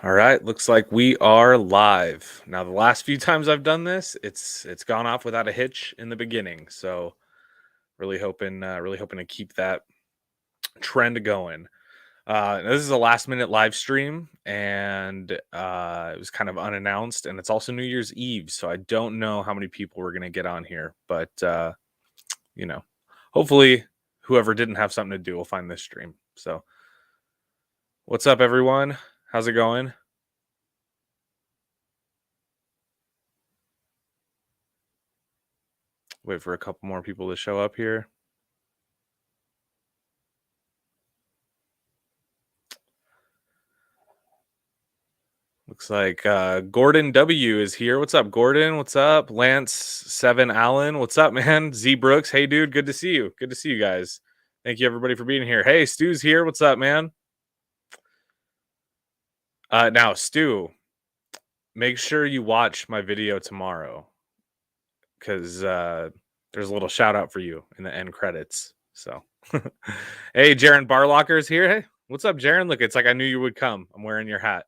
All right, looks like we are live. Now, the last few times I've done this, it's gone off without a hitch in the beginning. So, really hoping to keep that trend going. This is a last minute live stream, and it was kind of unannounced, and it's also New Year's Eve, so I don't know how many people we're gonna get on here, but you know, hopefully, whoever didn't have something to do will find this stream. So, what's up, everyone? How's it going? Wait for a couple more people to show up here. Looks like Gordon W is here. What's up, Gordon? What's up? Lance Seven Allen. What's up, man? Z Brooks. Hey, dude. Good to see you. Good to see you guys. Thank you, everybody, for being here. Hey, Stu's here. What's up, man? Now, Stu, make sure you watch my video tomorrow because there's a little shout out for you in the end credits. So, hey, Jaron Barlocker's here. Hey, what's up, Jaron? Look, it's like I knew you would come. I'm wearing your hat.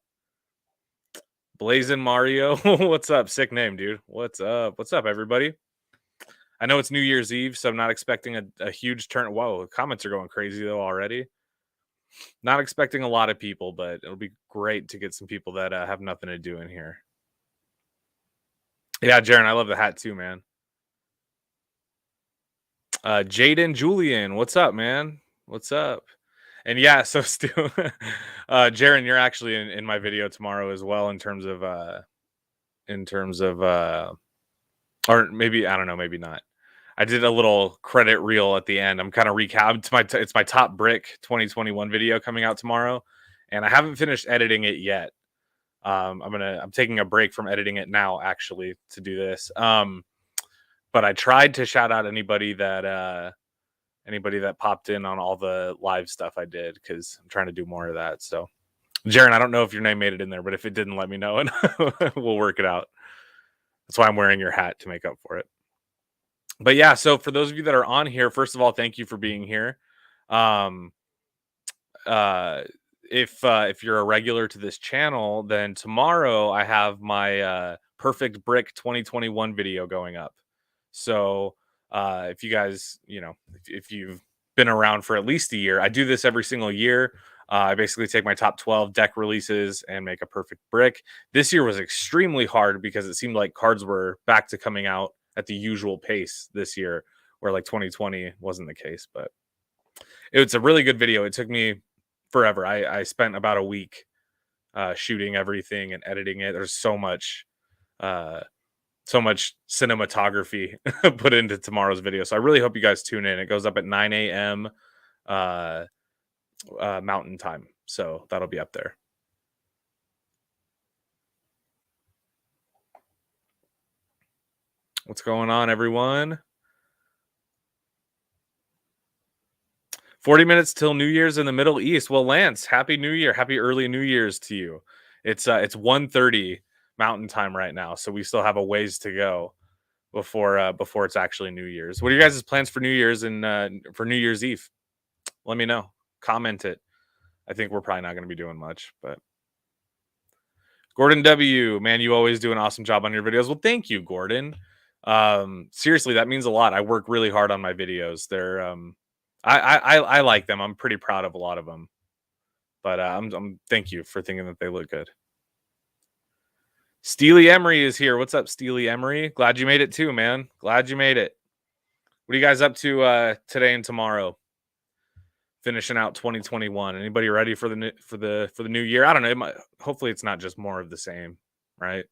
Blazing Mario. What's up? Sick name, dude. What's up? What's up, everybody? I know it's New Year's Eve, so I'm not expecting a huge turn. Whoa, comments are going crazy though already. Not expecting a lot of people, but it'll be great to get some people that have nothing to do in here. Yeah, Jaron, I love the hat too, man. Jaden Julian, what's up, man? What's up? And yeah, so Stu, Jaron, you're actually in my video tomorrow as well in terms of or maybe I don't know, maybe not. I did a little credit reel at the end. I'm kind of recapped. It's my top brick 2021 video coming out tomorrow, and I haven't finished editing it yet. I'm taking a break from editing it now actually to do this. But I tried to shout out anybody that popped in on all the live stuff I did because I'm trying to do more of that. So, Jaron, I don't know if your name made it in there, but if it didn't, let me know and we'll work it out. That's why I'm wearing your hat to make up for it. But yeah, so for those of you that are on here, first of all, thank you for being here. Um, uh, if you're a regular to this channel, then tomorrow I have my perfect brick 2021 video going up. So if you guys, if you've been around for at least a year, I do this every single year. I basically take my top 12 deck releases and make a perfect brick. This year was extremely hard because it seemed like cards were back to coming out at the usual pace this year, where like 2020 wasn't the case. But it's a really good video. It took me forever. I spent about a week shooting everything and editing it. There's uh, so much cinematography put into tomorrow's video. So I really hope you guys tune in. It goes up at 9 a.m. Uh, Mountain Time. So that'll be up there. What's going on, everyone? 40 minutes till New Year's in the Middle East. Well, Lance, happy New Year. Happy early New Year's to you. It's 1:30 Mountain Time right now, so we still have a ways to go before it's actually New Year's. What are your guys' plans for New Year's and for New Year's Eve? Let me know. Comment it. I think we're probably not going to be doing much, but Gordon W, man, you always do an awesome job on your videos. Well, thank you, Gordon. Seriously, that means a lot. I work really hard on my videos. They're I like them. I'm pretty proud of a lot of them. But I'm thank you for thinking that they look good. Steely Emery is here. What's up, Steely Emery? Glad you made it too, man. Glad you made it. What are you guys up to today and tomorrow? Finishing out 2021. Anybody ready for the new year? I don't know. Hopefully, it's not just more of the same, right?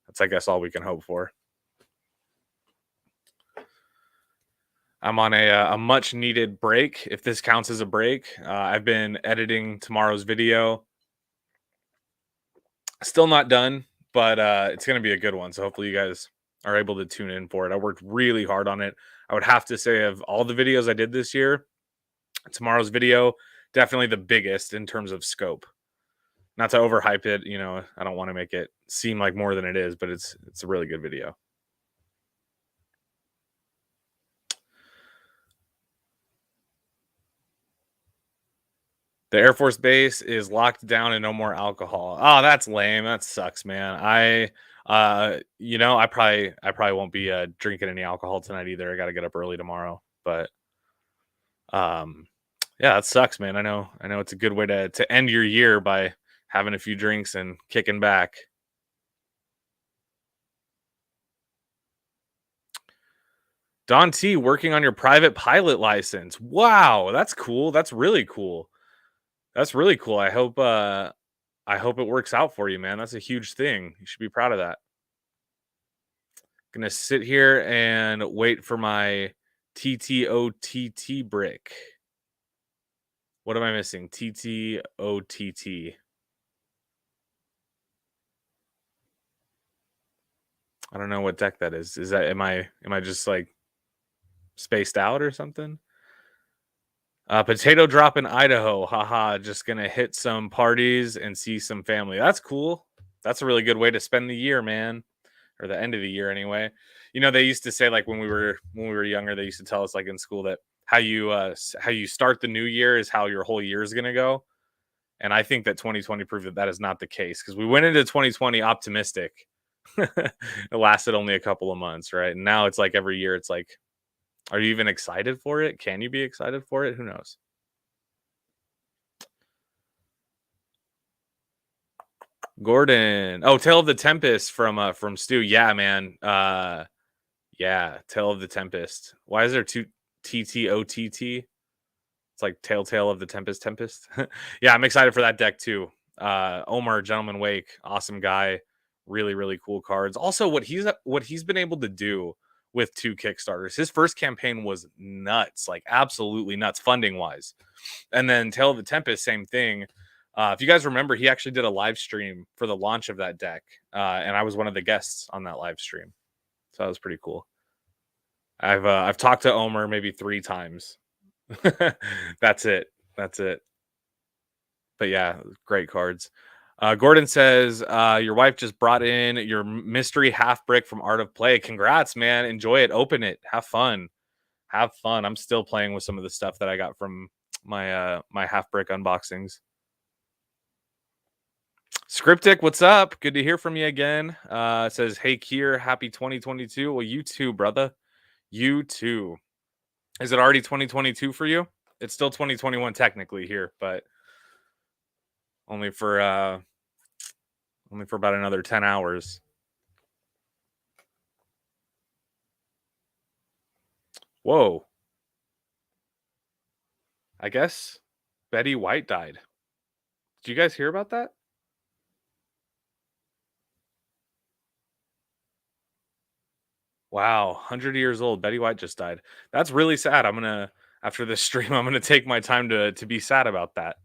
That's I guess all we can hope for. I'm on a much needed break, if this counts as a break. I've been editing tomorrow's video. Still not done, but it's going to be a good one. So hopefully you guys are able to tune in for it. I worked really hard on it. I would have to say, of all the videos I did this year, tomorrow's video definitely the biggest in terms of scope. Not to overhype it, I don't want to make it seem like more than it is, but it's a really good video. The Air Force Base is locked down and no more alcohol. Oh, that's lame. That sucks, man. I probably won't be drinking any alcohol tonight either. I got to get up early tomorrow. But um, yeah, that sucks, man. I know it's a good way to end your year by having a few drinks and kicking back. Don T, working on your private pilot license. Wow, that's cool. That's really cool. That's really cool. I hope it works out for you, man. That's a huge thing. You should be proud of that. Gonna sit here and wait for my TTOTT brick. What am I missing? TTOTT. I don't know what deck that is. Is that am I just like spaced out or something? Potato drop in Idaho. Haha, just gonna hit some parties and see some family. That's cool. That's a really good way to spend the year, man. Or the end of the year anyway. You know, they used to say like when we were younger, they used to tell us like in school that how you start the new year is how your whole year is gonna go. And I think that 2020 proved that that is not the case because we went into 2020 optimistic. It lasted only a couple of months, right? And now it's like every year, it's like, are you even excited for it? Can you be excited for it? Who knows? Gordon. Oh, Tale of the Tempest from Stu. Yeah, man. Yeah, Tale of the Tempest. Why is there two TTOTT? It's like Telltale of the Tempest. Yeah, I'm excited for that deck too. Omar, Gentleman Wake, awesome guy, really really cool cards. Also, what he's been able to do with two Kickstarters. His first campaign was nuts, like absolutely nuts, funding wise. And then Tale of the Tempest, same thing. If you guys remember, he actually did a live stream for the launch of that deck, and I was one of the guests on that live stream, so that was pretty cool. I've talked to Omer maybe 3 times. That's it. That's it. But yeah, great cards. Gordon says your wife just brought in your mystery half brick from Art of Play. Congrats, man! Enjoy it. Open it. Have fun. Have fun. I'm still playing with some of the stuff that I got from my my half brick unboxings. Scriptic, what's up? Good to hear from you again. Says, hey, Kier, happy 2022. Well, you too, brother. You too. Is it already 2022 for you? It's still 2021 technically here, but only for about another 10 hours. Whoa. I guess Betty White died. Did you guys hear about that? Wow, 100 years old. Betty White just died. That's really sad. I'm gonna after this stream, I'm gonna take my time to be sad about that.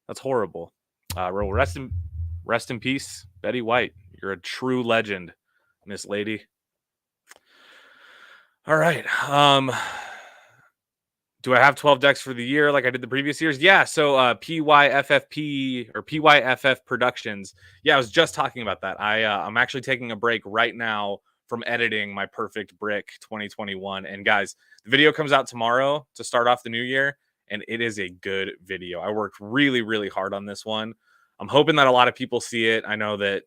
That's horrible. Well, rest in peace, Betty White. You're a true legend, Miss Lady. All right. Do I have 12 decks for the year like I did the previous years? Yeah. So PYFFP or PYFF Productions. Yeah, I was just talking about that. I'm actually taking a break right now from editing my Perfect Brick 2021. And guys, the video comes out tomorrow to start off the new year, and it is a good video. I worked really, really hard on this one. I'm hoping that a lot of people see it. I know that,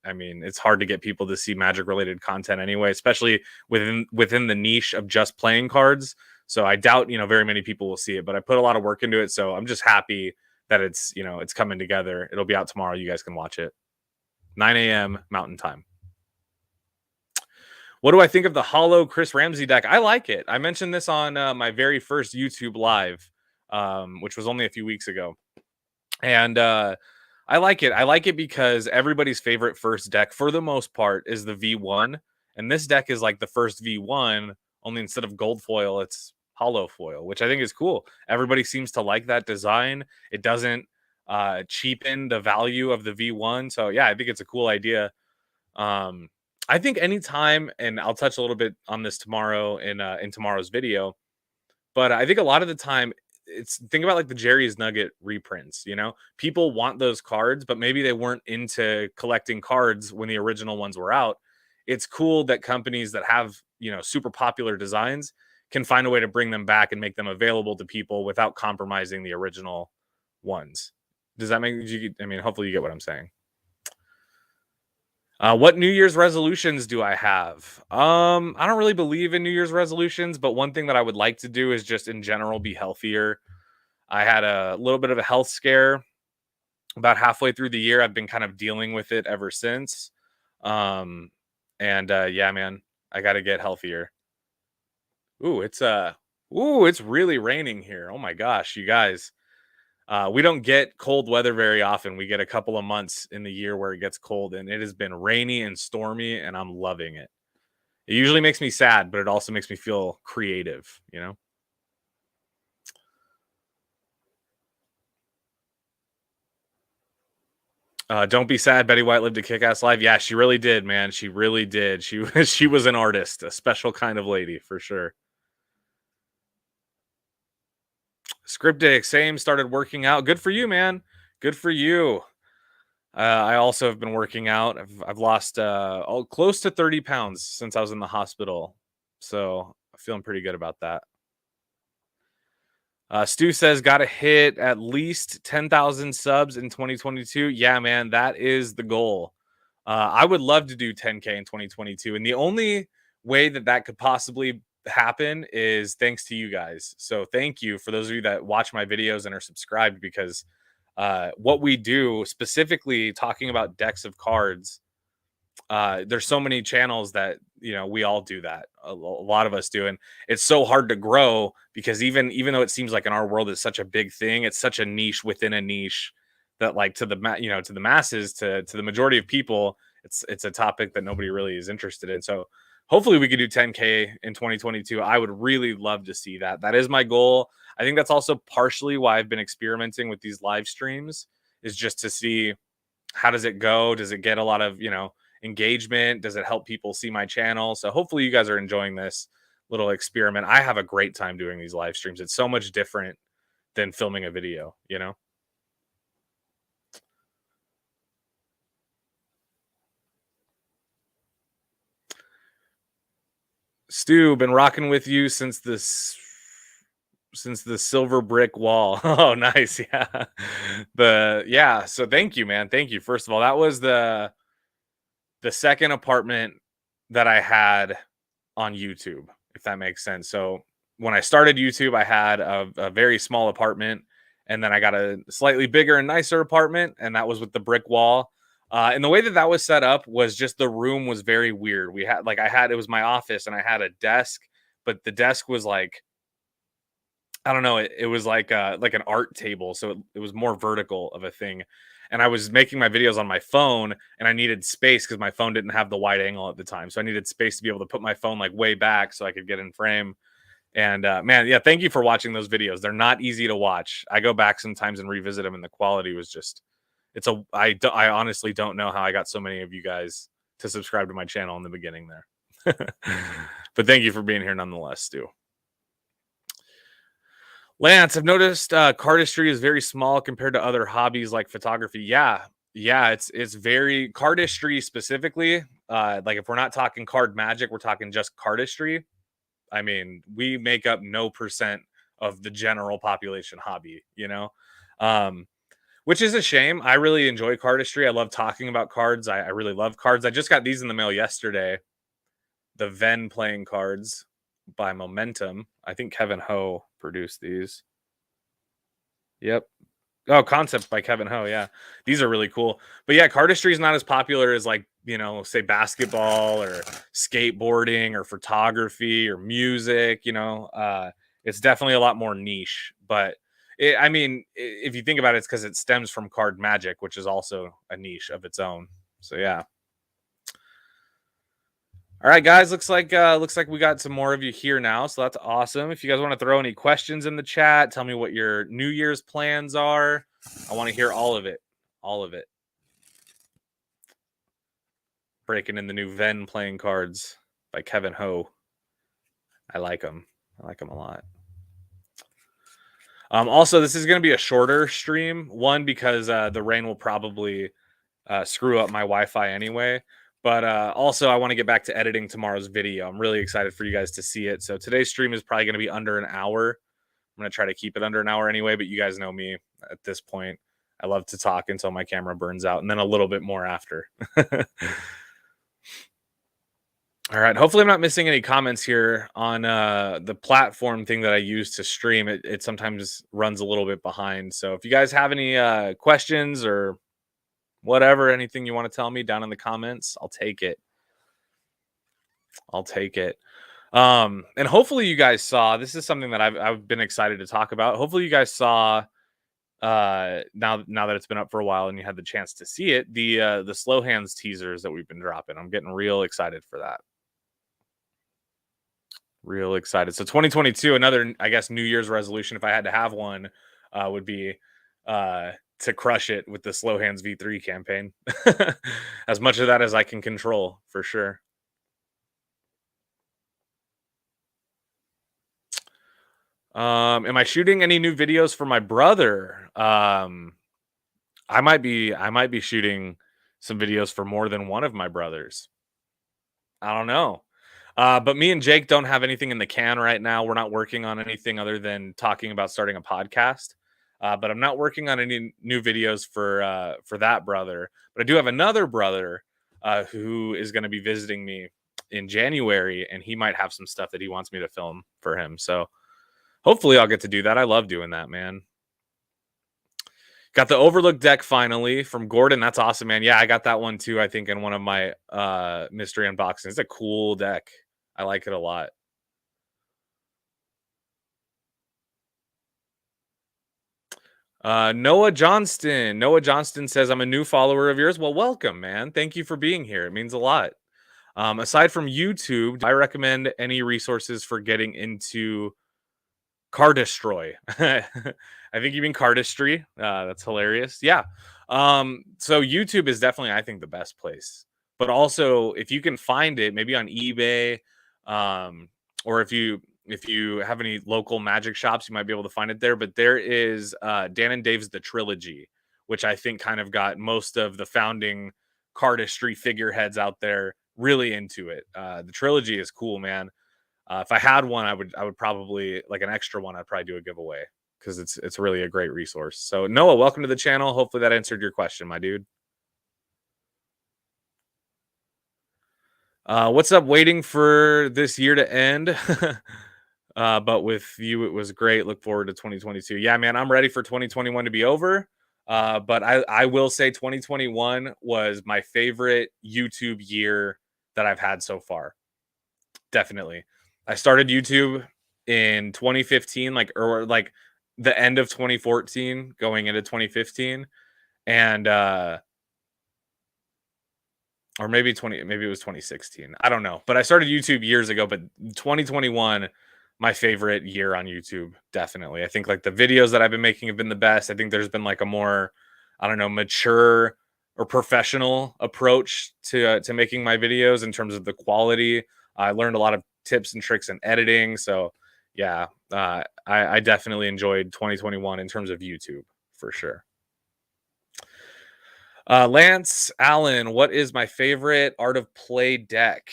I mean, it's hard to get people to see Magic related content anyway, especially within the niche of just playing cards. So I doubt, very many people will see it, but I put a lot of work into it. So I'm just happy that it's coming together. It'll be out tomorrow. You guys can watch it. 9 a.m. Mountain Time. What do I think of the Hollow Chris Ramsey deck? I like it. I mentioned this on my very first YouTube live, which was only a few weeks ago. And I like it. I like it because everybody's favorite first deck, for the most part, is the V1. And this deck is like the first V1, only instead of gold foil, it's hollow foil, which I think is cool. Everybody seems to like that design. It doesn't cheapen the value of the V1. So yeah, I think it's a cool idea. I think anytime, and I'll touch a little bit on this tomorrow in tomorrow's video, but I think a lot of the time think about like the Jerry's Nugget reprints, people want those cards, but maybe they weren't into collecting cards when the original ones were out. It's cool that companies that have, super popular designs can find a way to bring them back and make them available to people without compromising the original ones. Does that make you? I mean, hopefully you get what I'm saying. What New Year's resolutions do I have? I don't really believe in New Year's resolutions, but one thing that I would like to do is just in general be healthier. I had a little bit of a health scare about halfway through the year. I've been kind of dealing with it ever since. Um, and yeah, man, I got to get healthier. Ooh, it's really raining here. Oh my gosh, you guys. We don't get cold weather very often. We get a couple of months in the year where it gets cold, and it has been rainy and stormy, and I'm loving it. It usually makes me sad, but it also makes me feel creative, you know? Don't be sad. Betty White lived a kick-ass life. Yeah, she really did, man. She really did. She was an artist, a special kind of lady for sure. Scriptic, same. Started working out. Good for you, man. Good for you. I also have been working out. I've lost close to 30 pounds since I was in the hospital, so I'm feeling pretty good about that. Stu says, got to hit at least 10,000 subs in 2022. Yeah, man, that is the goal. I would love to do 10K in 2022. And the only way that that could possibly happen is thanks to you guys. So thank you for those of you that watch my videos and are subscribed, because what we do, specifically talking about decks of cards, there's so many channels that we all do that, a lot of us do, and it's so hard to grow because even though it seems like in our world it's such a big thing, it's such a niche within a niche that, like, to the to the masses, to the majority of people, it's a topic that nobody really is interested in. So hopefully we could do 10K in 2022. I would really love to see that. That is my goal. I think that's also partially why I've been experimenting with these live streams, is just to see how does it go. Does it get a lot of engagement? Does it help people see my channel? So hopefully you guys are enjoying this little experiment. I have a great time doing these live streams. It's so much different than filming a video. Stu, been rocking with you since the silver brick wall. Oh, nice. Yeah. So thank you, man. Thank you. First of all, that was the second apartment that I had on YouTube, if that makes sense. So when I started YouTube, I had a very small apartment, and then I got a slightly bigger and nicer apartment, and that was with the brick wall. And the way that that was set up was just, the room was very weird. We had, like, it was my office, and I had a desk, but the desk was like, I don't know, it was like an art table, so it was more vertical of a thing. And I was making my videos on my phone, and I needed space because my phone didn't have the wide angle at the time. So I needed space to be able to put my phone like way back so I could get in frame. And man, yeah, thank you for watching those videos. They're not easy to watch. I go back sometimes and revisit them, and the quality was just, I honestly don't know how I got so many of you guys to subscribe to my channel in the beginning there. But thank you for being here nonetheless, Stu. Lance, I've noticed cardistry is very small compared to other hobbies like photography. Yeah, it's very cardistry specifically. Like, if we're not talking card magic, we're talking just cardistry. I mean, we make up no percent of the general population hobby. Which is a shame. I really enjoy cardistry. I love talking about cards. I really love cards. I just got these in the mail yesterday. The Venn playing cards by Momentum. I think Kevin Ho produced these. Yep. Oh, Concept by Kevin Ho. Yeah. These are really cool. But yeah, cardistry is not as popular as, like, say basketball or skateboarding or photography or music. It's definitely a lot more niche. But I mean, if you think about it, it's because it stems from card magic, which is also a niche of its own. So yeah. All right, guys. Looks like we got some more of you here now, so that's awesome. If you guys want to throw any questions in the chat, tell me what your New Year's plans are. I want to hear all of it. All of it. Breaking in the new Venn playing cards by Kevin Ho. I like them. I like them a lot. Also, this is going to be a shorter stream. One, because the rain will probably screw up my Wi-Fi anyway. But also, I want to get back to editing tomorrow's video. I'm really excited for you guys to see it. So today's stream is probably going to be under an hour. I'm going to try to keep it under an hour anyway, but you guys know me. at this point. I love to talk until my camera burns out, and then a little bit more after. All right. Hopefully, I'm not missing any comments here on the platform thing that I use to stream. It sometimes runs a little bit behind. So if you guys have any questions or whatever, anything you want to tell me down in the comments, I'll take it. I'll take it. And hopefully you guys saw, this is something that I've been excited to talk about. Hopefully you guys saw now that it's been up for a while and you had the chance to see it, the slow hands teasers that we've been dropping. I'm getting real excited for that. Real excited. So 2022, another, I guess, New Year's resolution, if I had to have one, would be to crush it with the Slow Hands V3 campaign. As much of that as I can control, for sure. Am I shooting any new videos for my brother? I might be shooting some videos for more than one of my brothers. I don't know. But me and Jake don't have anything in the can right now. We're not working on anything other than talking about starting a podcast. But I'm not working on any new videos for that brother. But I do have another brother who is going to be visiting me in January, and he might have some stuff that he wants me to film for him. So hopefully I'll get to do that. I love doing that, man. Got the Overlook deck finally from Gordon. That's awesome, man. Yeah, I got that one too, I think, in one of my mystery unboxings. It's a cool deck. I like it a lot. Noah Johnston. Noah Johnston says, I'm a new follower of yours. Well, welcome, man. Thank you for being here. It means a lot. Aside from YouTube, do I recommend any resources for getting into Cardistry? I think you mean cardistry. That's hilarious. Yeah. So YouTube is definitely, I think, the best place. But also, if you can find it, maybe on eBay, or if you have any local magic shops, you might be able to find it there. But there is Dan and Dave's The Trilogy, which I think kind of got most of the founding cardistry figureheads out there really into it. The trilogy is cool, man. If I had one, I would probably, like an extra one, I'd probably do a giveaway because it's really a great resource. So Noah, welcome to the channel. Hopefully that answered your question, my dude. What's up? Waiting for this year to end. But with you, it was great. Look forward to 2022. Yeah, man, I'm ready for 2021 to be over. But I will say 2021 was my favorite YouTube year that I've had so far. Definitely. I started YouTube in 2015, or the end of 2014 going into 2015. And or maybe it was 2016. I don't know. But I started YouTube years ago, but 2021, my favorite year on YouTube, definitely. I think like the videos that I've been making have been the best. I think there's been like a more, I don't know, mature or professional approach to making my videos in terms of the quality. I learned a lot of tips and tricks in editing. So yeah, I definitely enjoyed 2021 in terms of YouTube for sure. Lance Allen, what is my favorite Art of Play deck?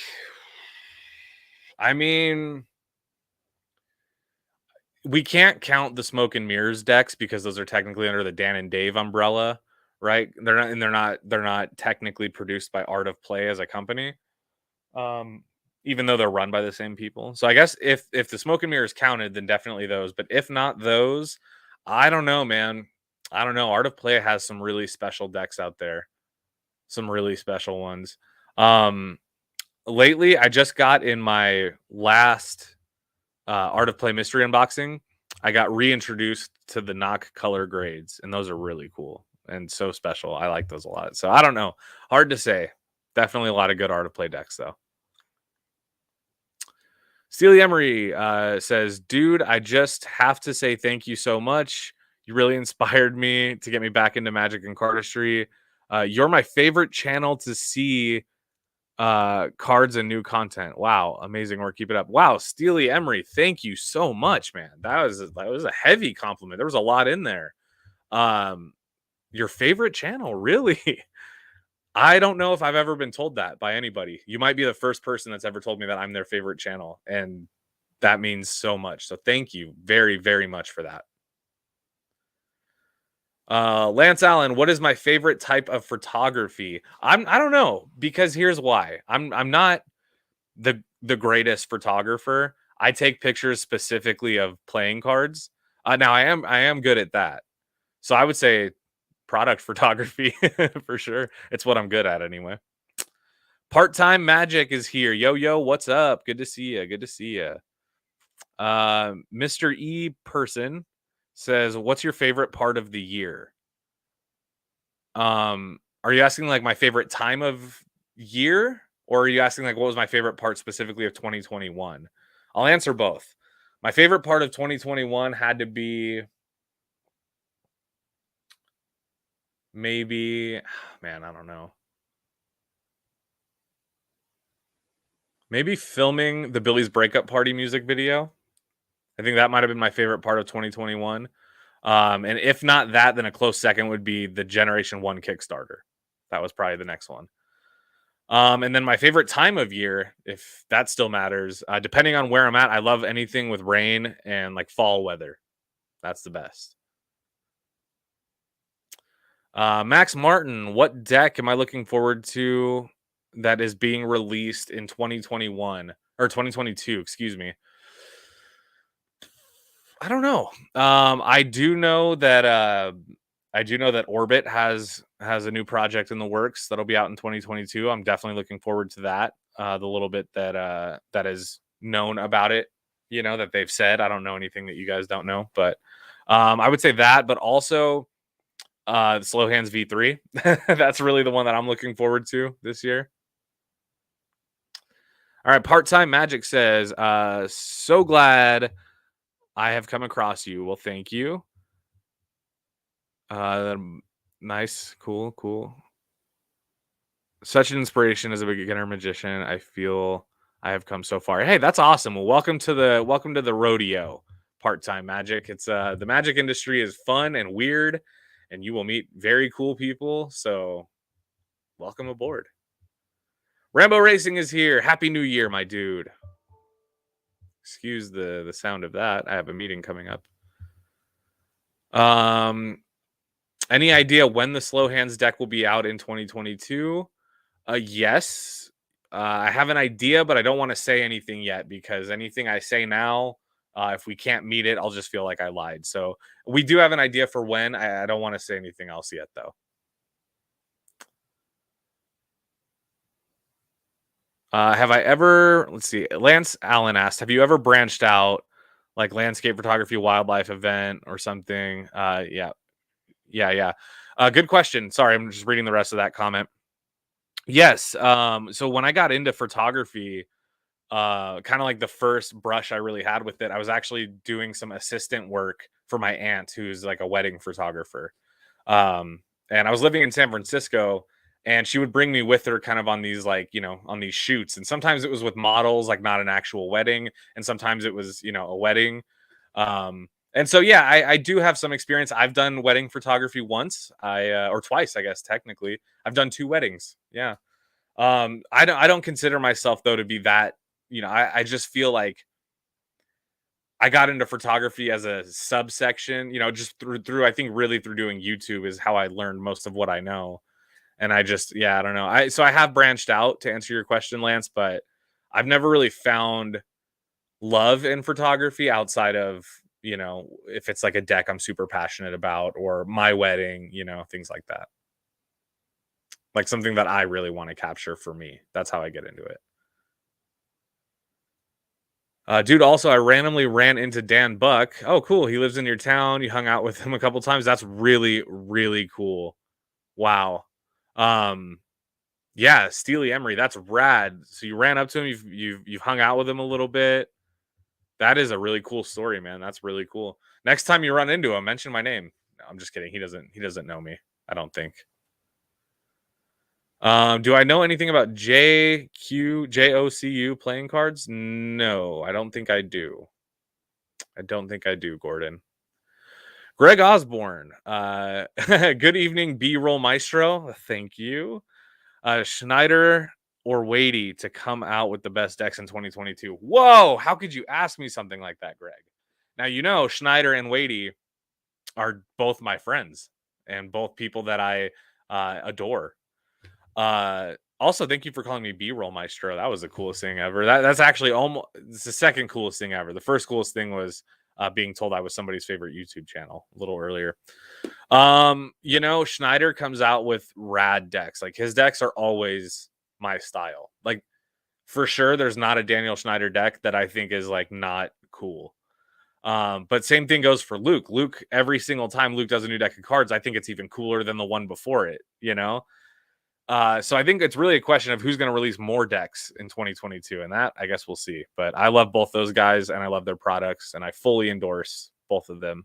I mean, we can't count the Smoke and Mirrors decks because those are technically under the Dan and Dave umbrella, right? They're not technically produced by Art of Play as a company. Even though they're run by the same people. So I guess if the Smoke and Mirrors counted, then definitely those. But if not those, I don't know, man. I don't know. Art of Play has some really special decks out there. Some really special ones. Lately, I just got in my last Art of Play mystery unboxing, I got reintroduced to the knock color grades, and those are really cool and so special. I like those a lot. So I don't know. Hard to say. Definitely a lot of good Art of Play decks, though. Steely Emery says, dude, I just have to say thank you so much. You really inspired me to get me back into Magic and cardistry. You're my favorite channel to see cards and new content. Wow, amazing work. Keep it up. Wow, Steely Emery, thank you so much, man. That was a heavy compliment. There was a lot in there. Your favorite channel, really? I don't know if I've ever been told that by anybody. You might be the first person that's ever told me that I'm their favorite channel, and that means so much. So thank you very, very much for that. Lance Allen, what is my favorite type of photography? I don't know, because here's why. I'm not the greatest photographer. I take pictures specifically of playing cards. Now I am good at that. So I would say product photography for sure. It's what I'm good at anyway. Part-time Magic is here. Yo yo, what's up? Good to see you. Good to see you. Mr. E person says, "What's your favorite part of the year?" Are you asking like my favorite time of year, or are you asking like what was my favorite part specifically of 2021? I'll answer both. My favorite part of 2021 had to be maybe, man, I don't know. Maybe filming the Billy's breakup party music video. I think that might have been my favorite part of 2021. And if not that, then a close second would be the Generation 1 Kickstarter. That was probably the next one. And then my favorite time of year, if that still matters, depending on where I'm at, I love anything with rain and like fall weather. That's the best. Max Martin, what deck am I looking forward to that is being released in 2021 or 2022? Excuse me. I don't know. I do know that Orbit has a new project in the works that'll be out in 2022. I'm definitely looking forward to that. The little bit that is known about it, that they've said. I don't know anything that you guys don't know, but I would say that. But also, the Slow Hands V3. That's really the one that I'm looking forward to this year. All right, Part Time Magic says, "So glad I have come across you." Well, thank you. Nice, cool. Such an inspiration as a beginner magician. I feel I have come so far. Hey, that's awesome. Well, welcome to the rodeo. Part-time magic. It's the magic industry is fun and weird, and you will meet very cool people. So, welcome aboard. Rambo Racing is here. Happy New Year, my dude. Excuse the sound of that. I have a meeting coming up. Any idea when the Slow Hands deck will be out in 2022? Yes. I have an idea, but I don't want to say anything yet because anything I say now, if we can't meet it, I'll just feel like I lied. So we do have an idea for when. I don't want to say anything else yet, though. Have I ever, let's see, Lance Allen asked, have you ever branched out like landscape photography, wildlife event or something? Yeah. Good question. Sorry, I'm just reading the rest of that comment. Yes. So when I got into photography, kind of like the first brush I really had with it, I was actually doing some assistant work for my aunt, who's like a wedding photographer. Um, and I was living in San Francisco, and she would bring me with her kind of on these like, on these shoots. And sometimes it was with models, like not an actual wedding, and sometimes it was, a wedding. And so yeah, I do have some experience. I've done wedding photography once, or twice, I guess technically. I've done two weddings. Yeah. I don't consider myself though to be that, I just feel like I got into photography as a subsection, just through I think really through doing YouTube is how I learned most of what I know. And I just, yeah, I don't know. So I have branched out to answer your question, Lance, but I've never really found love in photography outside of, if it's like a deck I'm super passionate about or my wedding, things like that. Like something that I really want to capture for me. That's how I get into it. Dude, also, I randomly ran into Dan Buck. Oh, cool. He lives in your town. You hung out with him a couple times. That's really, really cool. Wow. Um, yeah, Steely Emery. That's rad. So you ran up to him. You've hung out with him a little bit. That is a really cool story, man. That's really cool. Next time you run into him, mention my name. No, I'm just kidding. He doesn't know me. I don't think. Do I know anything about JOCU playing cards? No, I don't think I do. I don't think I do, Gordon. Greg Osborne. Good evening, B-roll maestro. Thank you. Schneider or Wadey to come out with the best decks in 2022. Whoa, how could you ask me something like that, Greg? Now Schneider and Wadey are both my friends. and both people that I adore. Also, thank you for calling me B-roll maestro. That was the coolest thing ever. That's actually almost it's the second coolest thing ever. The first coolest thing was being told I was somebody's favorite YouTube channel a little earlier. You know, Schneider comes out with rad decks. Like his decks are always my style. Like for sure, there's not a Daniel Schneider deck that I think is like not cool. But same thing goes for Luke. Luke, every single time Luke does a new deck of cards, I think it's even cooler than the one before it, you know? So I think it's really a question of who's going to release more decks in 2022, and that I guess we'll see. But I love both those guys, and I love their products, and I fully endorse both of them.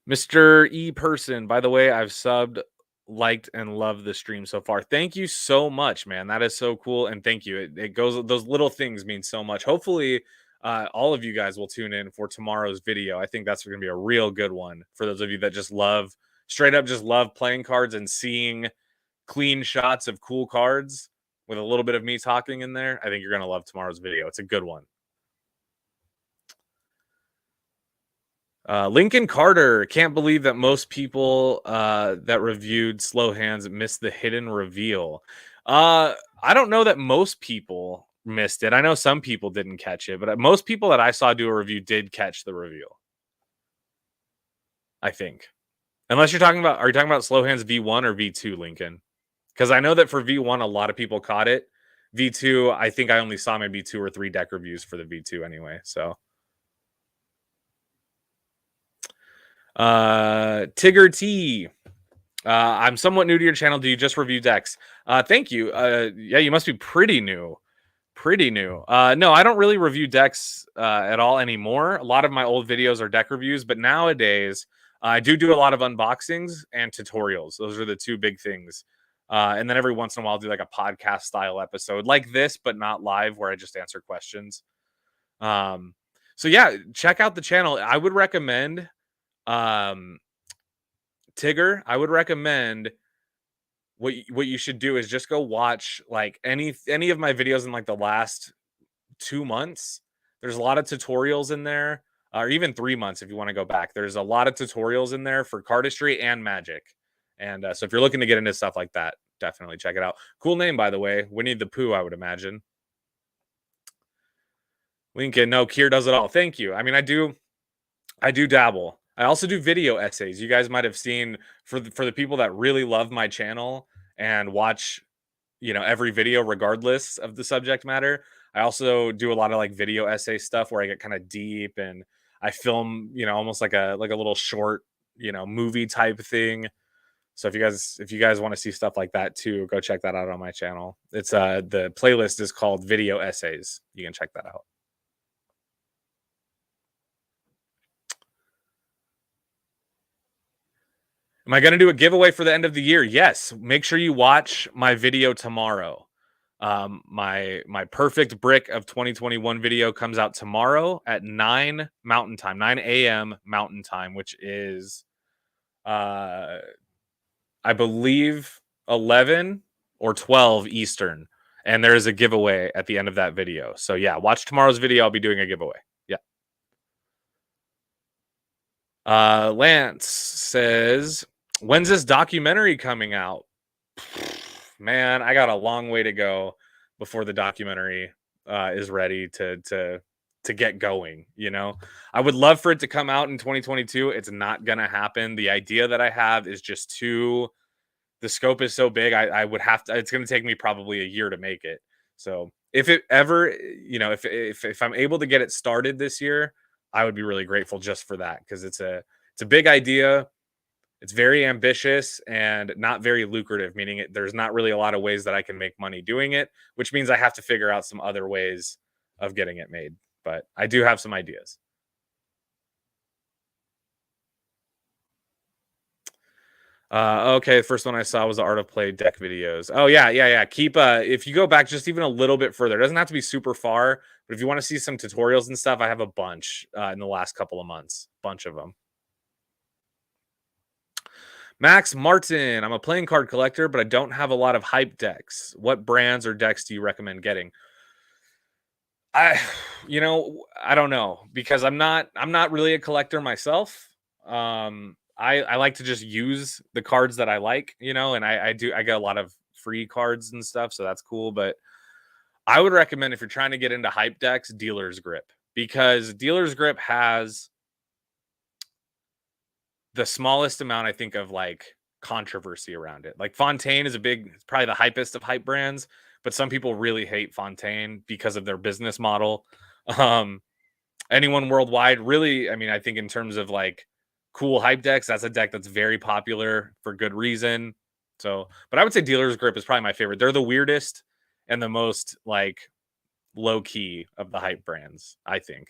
Mr. E Person, by the way, I've subbed, liked, and loved the stream so far. Thank you so much, man. That is so cool, and thank you. It goes; those little things mean so much. Hopefully, all of you guys will tune in for tomorrow's video. I think that's going to be a real good one for those of you that just love, straight up, just love playing cards and seeing clean shots of cool cards with a little bit of me talking in there. I think you're going to love tomorrow's video. It's a good one. Lincoln Carter, can't believe that most people that reviewed Slow Hands missed the hidden reveal. I don't know that most people missed it. I know some people didn't catch it, but most people that I saw do a review did catch the reveal. I think. Unless you're talking about, are you talking about Slow Hands V1 or V2, Lincoln? Because I know that for V1, a lot of people caught it. V2, I think I only saw maybe 2 or 3 deck reviews for the V2 anyway, so. Tigger T. I'm somewhat new to your channel. Do you just review decks? Thank you. Yeah, you must be pretty new. Pretty new. No, I don't really review decks at all anymore. A lot of my old videos are deck reviews, but nowadays I do a lot of unboxings and tutorials. Those are the two big things. And then every once in a while, I'll do like a podcast style episode like this, but not live, where I just answer questions. So yeah, check out the channel. I would recommend Tigger, I would recommend what you should do is just go watch like any of my videos in like the last 2 months. There's a lot of tutorials in there, or even 3 months if you want to go back. There's a lot of tutorials in there for cardistry and Magic. And so if you're looking to get into stuff like that, definitely check it out. Cool name, by the way. Winnie the Pooh, I would imagine. Lincoln, no, Kier does it all. Thank you. I mean, I do dabble. I also do video essays. You guys might have seen for the people that really love my channel and watch, you know, every video regardless of the subject matter. I also do a lot of like video essay stuff where I get kind of deep and I film, you know, almost like a little short, you know, movie type thing. So if you guys want to see stuff like that too, go check that out on my channel. It's the playlist is called Video Essays. You can check that out. Am I going to do a giveaway for the end of the year? Yes. Make sure you watch my video tomorrow. My perfect brick of 2021 video comes out tomorrow at 9 Mountain Time, 9 a.m. Mountain Time, which is, I believe, 11 or 12 Eastern. And there is a giveaway at the end of that video. So yeah, watch tomorrow's video. I'll be doing a giveaway. Yeah. Lance says, when's this documentary coming out? Man, I got a long way to go before the documentary is ready to get going. You know, I would love for it to come out in 2022. It's not gonna happen. The idea that I have is just too. The scope is so big. I would have to. It's gonna take me probably a year to make it. So if it ever, you know, if I'm able to get it started this year, I would be really grateful just for that, because it's a big idea. It's very ambitious and not very lucrative, meaning there's not really a lot of ways that I can make money doing it, which means I have to figure out some other ways of getting it made. But I do have some ideas. Okay, the first one I saw was the Art of Play deck videos. Oh yeah. Keep if you go back just even a little bit further, it doesn't have to be super far, but if you want to see some tutorials and stuff, I have a bunch in the last couple of months, bunch of them. Max Martin, I'm a playing card collector, but I don't have a lot of hype decks. What brands or decks do you recommend getting? I I don't know because I'm not really a collector myself. I like to just use the cards that I like, and I get a lot of free cards and stuff, so that's cool. But I would recommend if you're trying to get into hype decks, Dealer's Grip, because Dealer's Grip has the smallest amount, I think, of like controversy around it. Like Fontaine is it's probably the hypest of hype brands, but some people really hate Fontaine because of their business model. Um, Anyone worldwide, really, I mean, I think in terms of like cool hype decks, that's a deck that's very popular for good reason. So, but I would say Dealer's Grip is probably my favorite. They're the weirdest and the most like low key of the hype brands, I think.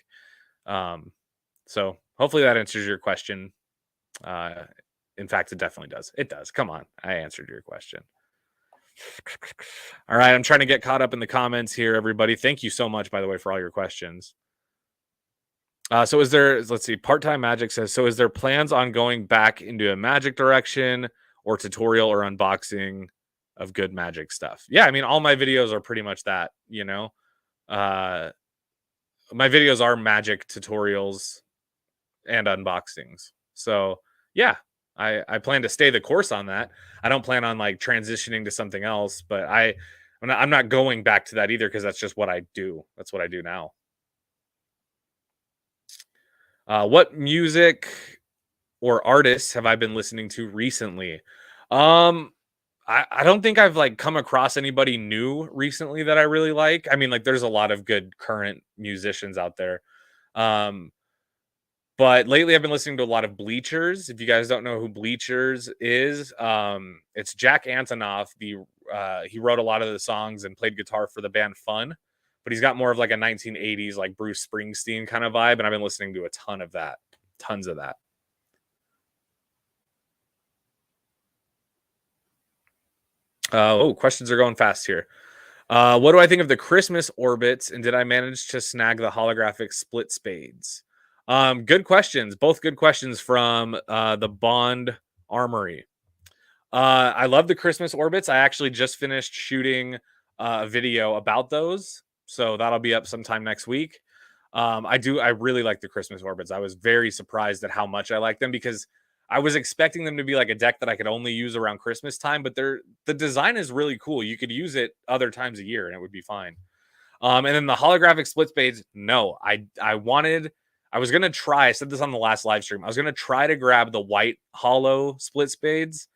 Um, so hopefully that answers your question. Uh, in fact, it definitely does. It does. Come on. I answered your question. All right. I'm trying to get caught up in the comments here, everybody. Thank you so much, by the way, for all your questions. So is there, let's see, Part-Time Magic says, so is there plans on going back into a magic direction or tutorial or unboxing of good magic stuff? Yeah, I mean, all my videos are pretty much that, Uh, my videos are magic tutorials and unboxings. So yeah, I plan to stay the course on that. I don't plan on like transitioning to something else, but I'm not going back to that either because that's just what I do. That's what I do now. What music or artists have I been listening to recently? Um, I don't think I've like come across anybody new recently that I really like. I mean, like there's a lot of good current musicians out there. Um, But lately, I've been listening to a lot of Bleachers. If you guys don't know who Bleachers is, it's Jack Antonoff. He wrote a lot of the songs and played guitar for the band Fun, but he's got more of like a 1980s like Bruce Springsteen kind of vibe, and I've been listening to a ton of that, tons of that. Questions are going fast here. What do I think of the Christmas orbits, and did I manage to snag the holographic split spades? Good questions. Both good questions from the Bond Armory. I love the Christmas orbits. I actually just finished shooting a video about those, so that'll be up sometime next week. I really like the Christmas orbits. I was very surprised at how much I like them because I was expecting them to be like a deck that I could only use around Christmas time, but the design is really cool. You could use it other times a year and it would be fine. And then the holographic split spades, no, I was gonna try. I said this on the last live stream. I was gonna try to grab the white hollow split spades,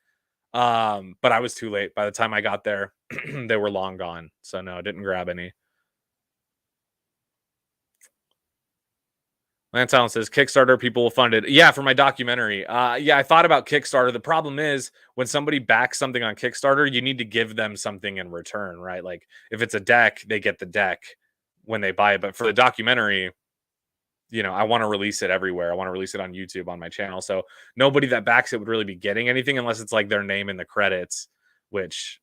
but I was too late. By the time I got there, they were long gone. So no, I didn't grab any. Lance Allen says Kickstarter people will fund it. Yeah, for my documentary. Yeah, I thought about Kickstarter. The problem is when somebody backs something on Kickstarter, you need to give them something in return, right? Like if it's a deck, they get the deck when they buy it. But for the documentary, I want to release it everywhere. I want to release it on YouTube on my channel. So nobody that backs it would really be getting anything unless it's like their name in the credits, which,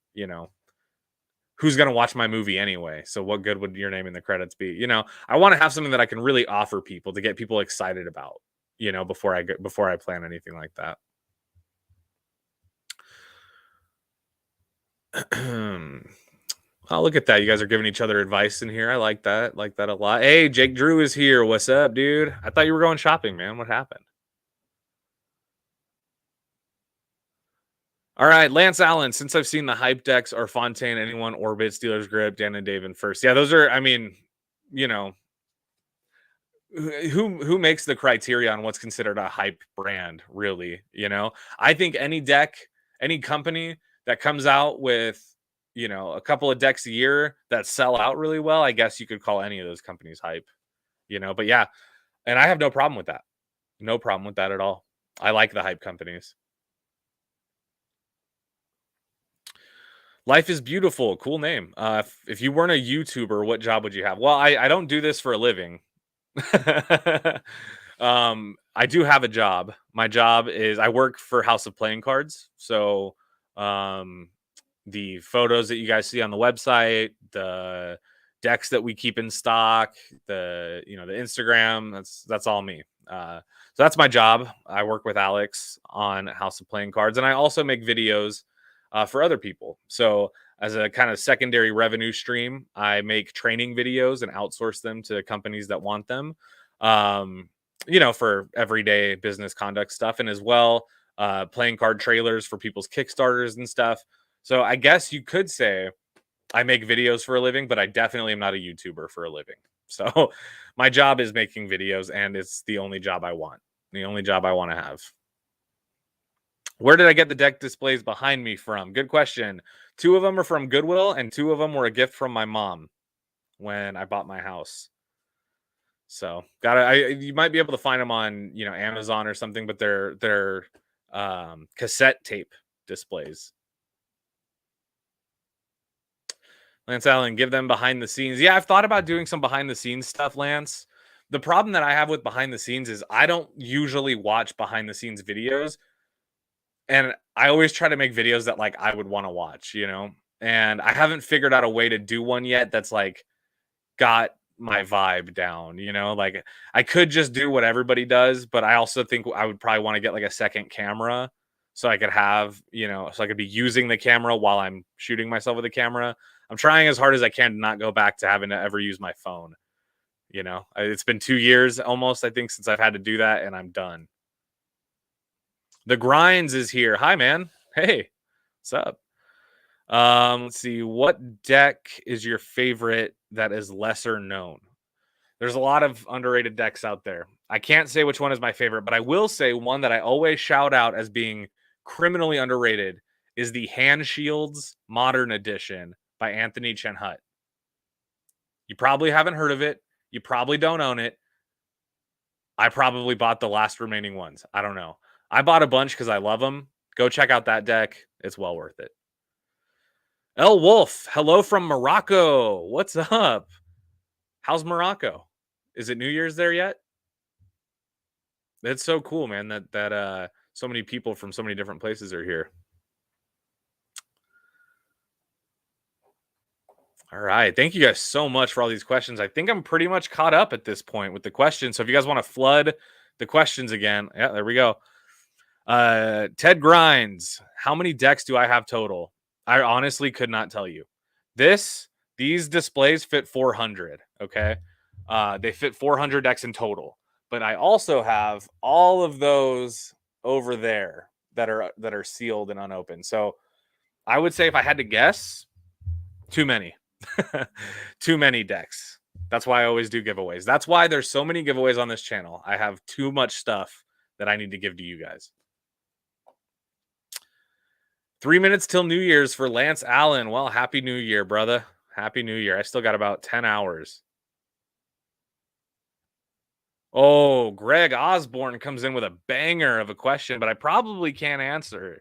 who's going to watch my movie anyway? So what good would your name in the credits be? I want to have something that I can really offer people to get people excited about, before I plan anything like that. Oh, look at that. You guys are giving each other advice in here. I like that. Like that a lot. Hey, Jake Drew is here. What's up, dude? I thought you were going shopping, man. What happened? All right, Lance Allen. Since I've seen the hype decks or Fontaine, anyone, Orbit, Steelers Grip, Dan and Dave in first. Yeah, those are, I mean, you know, who makes the criteria on what's considered a hype brand, really? I think any deck, any company that comes out with, a couple of decks a year that sell out really well, I guess you could call any of those companies hype, but yeah, and I have no problem with that. No problem with that at all. I like the hype companies. Life is beautiful. Cool name. If you weren't a YouTuber, what job would you have? Well, I don't do this for a living. I do have a job. My job is I work for House of Playing Cards. So, the photos that you guys see on the website, the decks that we keep in stock, the Instagram, that's all me. So that's my job. I work with Alex on House of Playing Cards, and I also make videos for other people. So as a kind of secondary revenue stream. I make training videos and outsource them to companies that want them, um, for everyday business conduct stuff, and as well, playing card trailers for people's Kickstarters and stuff. So I guess you could say I make videos for a living, but I definitely am not a YouTuber for a living. So my job is making videos, and it's the only job I want, the only job I want to have. Where did I get the deck displays behind me from? Good question. 2 of them are from Goodwill, and 2 of them were a gift from my mom when I bought my house. So you might be able to find them on Amazon or something, but they're cassette tape displays. Lance Allen, give them behind the scenes. Yeah, I've thought about doing some behind the scenes stuff, Lance. The problem that I have with behind the scenes is I don't usually watch behind the scenes videos. And I always try to make videos that like I would want to watch, And I haven't figured out a way to do one yet that's like got my vibe down, Like I could just do what everybody does, but I also think I would probably want to get like a second camera so I could have, so I could be using the camera while I'm shooting myself with the camera. I'm trying as hard as I can to not go back to having to ever use my phone. It's been 2 years almost, I think, since I've had to do that, and I'm done. The Grinds is here. Hi, man. Hey, what's up? Let's see. What deck is your favorite that is lesser known? There's a lot of underrated decks out there. I can't say which one is my favorite, but I will say one that I always shout out as being criminally underrated is the Hand Shields Modern Edition by Anthony Chen Hut. You probably haven't heard of it. You probably don't own it. I probably bought the last remaining ones. I don't know. I bought a bunch because I love them. Go check out that deck. It's well worth it. El Wolf, hello from Morocco. What's up? How's Morocco? Is it New Year's there yet? That's so cool, man, that so many people from so many different places are here. All right. Thank you guys so much for all these questions. I think I'm pretty much caught up at this point with the questions. So if you guys want to flood the questions again, yeah, there we go. Ted Grinds, how many decks do I have total? I honestly could not tell you. These displays fit 400. Okay, they fit 400 decks in total. But I also have all of those over there that are sealed and unopened. So I would say if I had to guess, too many, too many decks. That's why I always do giveaways. That's why there's so many giveaways on this channel. I have too much stuff that I need to give to you guys. 3 minutes till New Year's for Lance Allen. Well, Happy New Year, brother. Happy New Year. I still got about 10 hours. Oh, Greg Osborne comes in with a banger of a question, but I probably can't answer.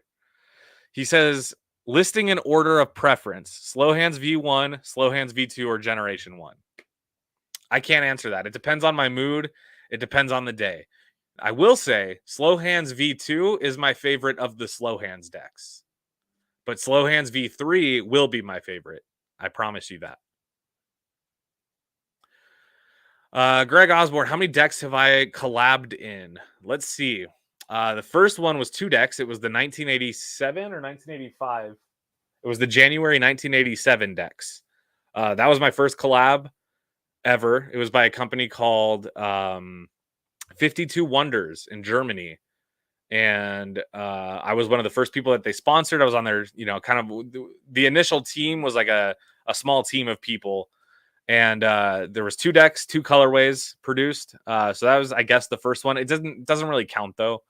He says, listing in order of preference, Slow Hands V1, Slow Hands V2, or Generation 1. I can't answer that. It depends on my mood. It depends on the day. I will say Slow Hands V2 is my favorite of the Slow Hands decks. But Slow Hands V3 will be my favorite. I promise you that. Greg Osborne, how many decks have I collabed in? Let's see. The first one was 2 decks. It was the 1987 or 1985. It was the January 1987 decks. That was my first collab ever. It was by a company called 52 Wonders in Germany. And I was one of the first people that they sponsored. I was on their, kind of the initial team was like a small team of people. And there was 2 decks, 2 colorways produced. So that was, I guess, the first one. It doesn't really count though,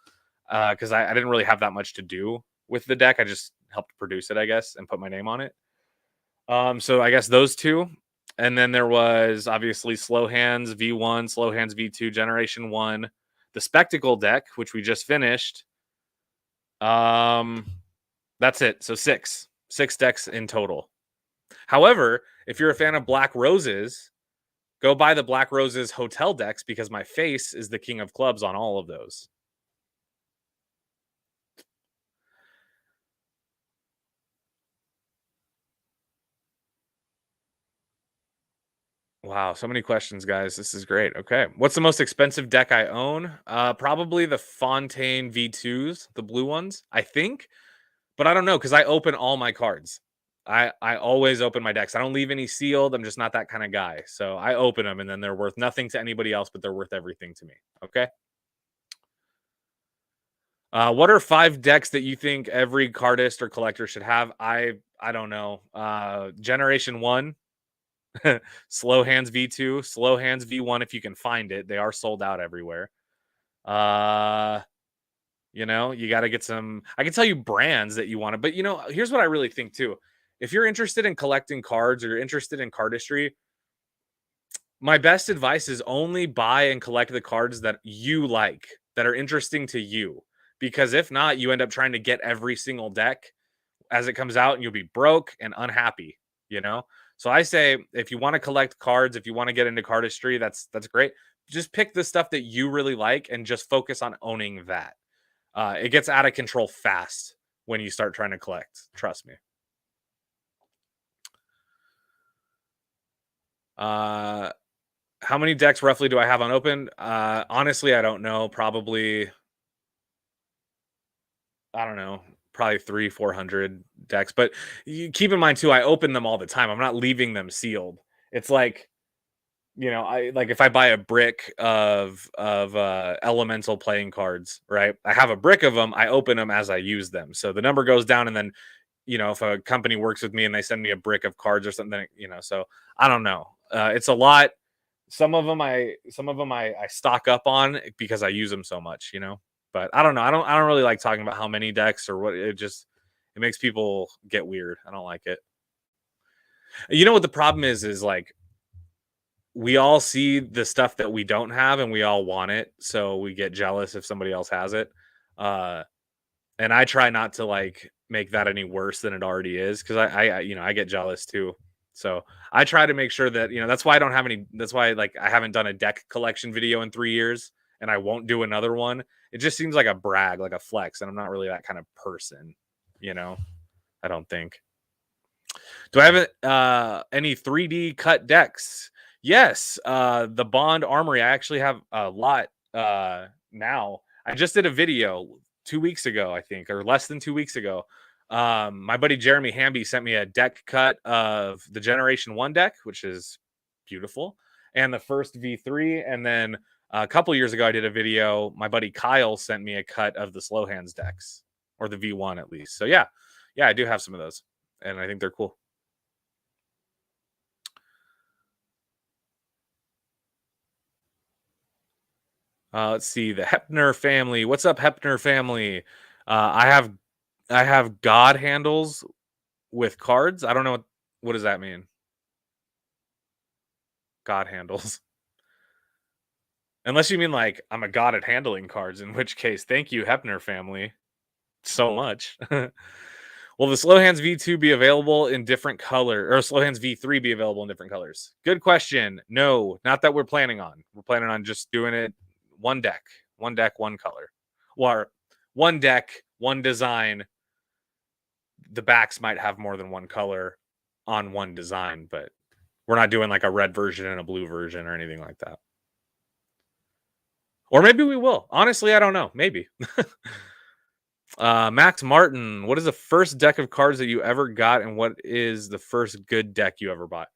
because I didn't really have that much to do with the deck. I just helped produce it, I guess, and put my name on it. So I guess those 2. And then there was obviously Slow Hands V1, Slow Hands V2, Generation 1, the Spectacle deck, which we just finished. That's it. So 6 decks in total. However, if you're a fan of Black Roses, go buy the Black Roses hotel decks because my face is the king of clubs on all of those. Wow, so many questions, guys. This is great. Okay. What's the most expensive deck I own? Probably the Fontaine V2s, the blue ones, I think. But I don't know because I open all my cards. I always open my decks. I don't leave any sealed. I'm just not that kind of guy. So I open them and then they're worth nothing to anybody else, but they're worth everything to me. Okay. What are 5 decks that you think every cardist or collector should have? I don't know. Generation 1, Slow Hands V2, Slow Hands V1 if you can find it. They are sold out everywhere. Uh you got to get some. I can tell you brands that you want to, but here's what I really think too. If you're interested in collecting cards or you're interested in cardistry, my best advice is only buy and collect the cards that you like, that are interesting to you. Because if not, you end up trying to get every single deck as it comes out and you'll be broke and unhappy, you know? So I say if you want to collect cards, if you want to get into cardistry, that's great. Just pick the stuff that you really like and just focus on owning that. It gets out of control fast when you start trying to collect. Trust me. How many decks roughly do I have unopened? Honestly, I don't know. Probably, I don't know. Probably 300-400 decks. But you keep in mind too, I open them all the time. I'm not leaving them sealed. It's like, I like if I buy a brick of elemental playing cards, right? I have a brick of them. I open them as I use them. So the number goes down, and then if a company works with me and they send me a brick of cards or something, so I don't know. It's a lot. Some of them I stock up on because I use them so much, But I don't know. I don't really like talking about how many decks or what. It makes people get weird. I don't like it. You know what the problem is like we all see the stuff that we don't have and we all want it, so we get jealous if somebody else has it. Uh and I try not to like make that any worse than it already is because I get jealous too. So I try to make sure that that's why I don't have any. That's why like I haven't done a deck collection video in 3 years, and I won't do another one. It just seems like a brag, like a flex, and I'm not really that kind of person. You know, I don't think. Do I have any 3D cut decks? Yes, the Bond Armory. I actually have a lot now. I just did a video 2 weeks ago, I think, or less than 2 weeks ago. My buddy Jeremy Hamby sent me a deck cut of the Generation 1 deck, which is beautiful, and the first V3. And then a couple years ago, I did a video. My buddy Kyle sent me a cut of the Slow Hands decks, or the V1 at least. So yeah, I do have some of those, and I think they're cool. Let's see, the Hepner family. What's up, Hepner family? I have God handles with cards. I don't know what does that mean. God handles. Unless you mean like I'm a god at handling cards, in which case, thank you, Hepner family, so much. Will the Slow Hands V2 be available in different color, or Slow Hands V3 be available in different colors? Good question. No, not that we're planning on. We're planning on just doing it one deck, one color, or one deck, one design. The backs might have more than one color on one design, but we're not doing like a red version and a blue version or anything like that. Or maybe we will. Honestly, I don't know. Maybe. Max Martin, what is the first deck of cards that you ever got, and what is the first good deck you ever bought?